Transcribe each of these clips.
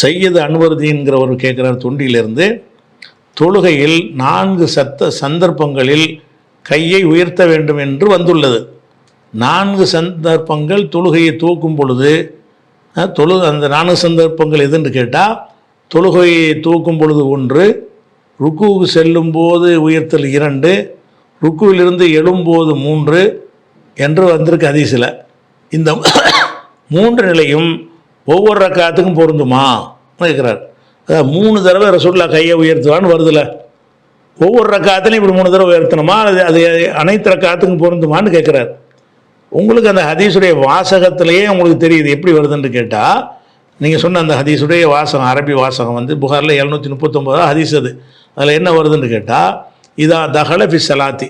சையது அன்வருதீன்கிறவர் கேட்குறார் தொண்டியிலிருந்து, தொழுகையில் 4 சந்தர்ப்பங்களில் கையை உயர்த்த வேண்டும் என்று வந்துள்ளது. 4 சந்தர்ப்பங்கள் தொழுகையை தூக்கும் பொழுது அந்த 4 சந்தர்ப்பங்கள் எதுன்னு கேட்டால், தொழுகையை தூக்கும் பொழுது 1, ருக்குவுக்கு செல்லும் போது உயர்த்தல் 2, ருக்குவிலிருந்து எழும்போது 3 என்று வந்திருக்கு ஹதீஸில். இந்த 3 நிலையும் ஒவ்வொரு ரக்காத்துக்கும் பொருந்துமா கேட்குறார். 3 தடவை ரசூலுல்லாஹ் கையை உயர்த்துவான்னு வருதுல, ஒவ்வொரு ரக்காத்துலையும் இப்படி 3 தடவை உயர்த்தணுமா, அது அனைத்து ரக்காத்துக்கும் பொருந்துமான்னு கேட்குறார். உங்களுக்கு அந்த ஹதீஸுடைய வாசகத்திலேயே உங்களுக்கு தெரியுது எப்படி வருதுன்னு கேட்டால், நீங்கள் சொன்ன அந்த ஹதீஸுடைய வாசகம், அரபி வாசகம் வந்து புகாரில் 739 ஹதீஸ். அதில் என்ன வருதுன்னு கேட்டால், இதா தஹல ஃபி ஸலாத்தி,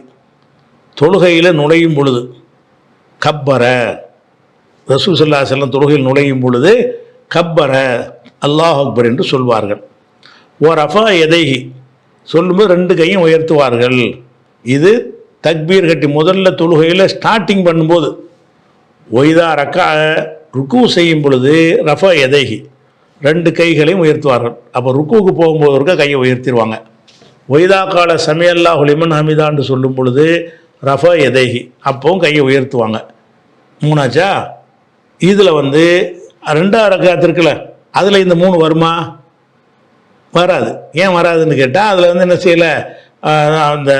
தொழுகையில் நுழையும் பொழுது, கப்பர, ரசூல் ஸல்லல்லாஹு அலைஹி வஸல்லம் தொழுகையில் நுழையும் பொழுது கப்பர, அல்லாஹ் அக்பர் என்று சொல்வார்கள். ஓ ரஃபா எதைஹி, சொல்லும்போது 2 கையும் உயர்த்துவார்கள். இது தக்பீர் கட்டி முதல்ல தொழுகையில் ஸ்டார்டிங் பண்ணும்போது. ஒய்தா ரக்கா, ருக்கு செய்யும் பொழுது ரஃபா எதைஹி, 2 கைகளையும் உயர்த்துவார்கள். அப்போ ருக்குவுக்கு போகும்போது இருக்க கையை உயர்த்திடுவாங்க. ஒய்தா கால சமியல்லாஹு லிமன் ஹமிதான்னு சொல்லும் பொழுது ரஃபா எதைஹி, அப்பவும் கையை உயர்த்துவாங்க. 3ஆச்சா? இதில் வந்து 2ஆவது ரக்காத் இருக்குல்ல, அதில் இந்த 3 வருமா? வராது. ஏன் வராதுன்னு கேட்டால், அதில் வந்து என்ன செய்யலை, அந்த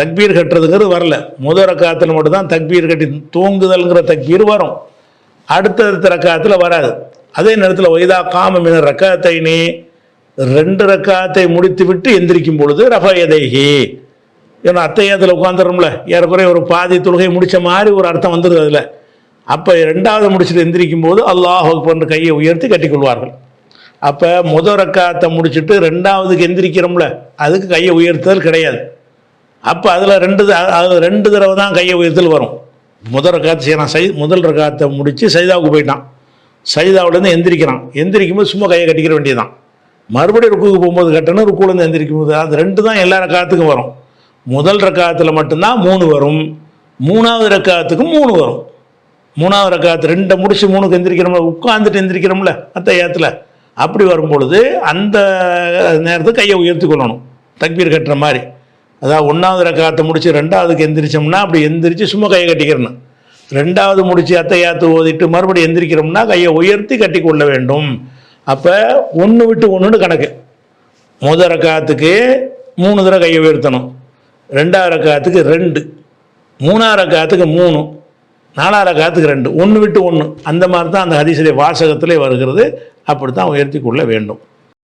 தக்பீர் கட்டுறதுங்கிறது வரல. முதல் ரக்காத்தில் மட்டும்தான் தக்பீர் கட்டி தூங்குதல்ங்கிற தக்பீர் வரும், அடுத்த ரக்காத்தில் வராது. அதே நேரத்தில் ஒய்தா காம மின ரக்காத்தைனி, 2 ரக்காத்தை முடித்து விட்டு எந்திரிக்கும் பொழுது ரஃபா எதைஹி, ஏன்னா அத்தையாத்தில் உட்காந்துடும்ல, ஏறக்குறைய ஒரு பாதி தொழுகை முடித்த மாதிரி ஒரு அர்த்தம் வந்துடுது அதில். அப்போ 2ஆவது முடிச்சுட்டு எந்திரிக்கும் போது அல்லாஹ் அக்பர்னு கையை உயர்த்தி கட்டிக்கொள்வார்கள். அப்போ முதல் ரக்காத்தை முடிச்சுட்டு 2ஆவதுக்கு எந்திரிக்கிறோம்ல, அதுக்கு கையை உயர்த்தல் கிடையாது. அப்போ அதில் 2 தடவை தான் கையை உயர்த்தல் வரும். முதல் ரக்காத்து செய்யலாம், முதல் ரக்காத்தை முடித்து சைதாவுக்கு போயிட்டான், சைதாவிலேருந்து எந்திரிக்கிறான், எந்திரிக்கும் போது சும்மா கையை கட்டிக்கிற வேண்டியதான். மறுபடியும் ருக்குக்கு போகும்போது கட்டணும், ருக்குலேருந்து எந்திரிக்கும் போது, அது 2 தான் எல்லா ரக்காத்துக்கும் வரும். முதல் ரக்காத்தில் மட்டும்தான் 3 வரும், 3ஆவது ரக்காத்துக்கும் 3 வரும். 3ஆவது ரக்காத்து 2 முடிச்சு 3க்கு எந்திரிக்கிறோம்ல, உட்காந்துட்டு எந்திரிக்கிறோம்ல அத்தையாத்தில், அப்படி வரும்பொழுது அந்த நேரத்துக்கு கையை உயர்த்தி கொள்ளணும் தக்பீர் கட்டுற மாதிரி. அதாவது 1ஆவது ரக்காத்தை முடிச்சு 2ஆவதுக்கு எந்திரிச்சோம்னா அப்படி எந்திரிச்சு சும்மா கையை கட்டிக்கிறணும். 2ஆவது முடிச்சு அத்தையாத்து ஓதிட்டு மறுபடியும் எந்திரிக்கிறோம்னா கையை உயர்த்தி கட்டி கொள்ள வேண்டும். அப்போ 1 விட்டு 1ன்னு கணக்கு. முதல் ரக்காத்துக்கு 3 தடவை கையை உயர்த்தணும், 2ஆவது ரக்காத்துக்கு 2, 3ஆவது ரக்காத்துக்கு 3, 4ஆவது ரக்காத்துக்கு 2, 1 விட்டு 1. அந்த மாதிரி தான் அந்த ஹதீஸுடைய வாசகத்திலே வருகிறது. அப்படித்தான் உயர்த்தி கொள்ள வேண்டும்.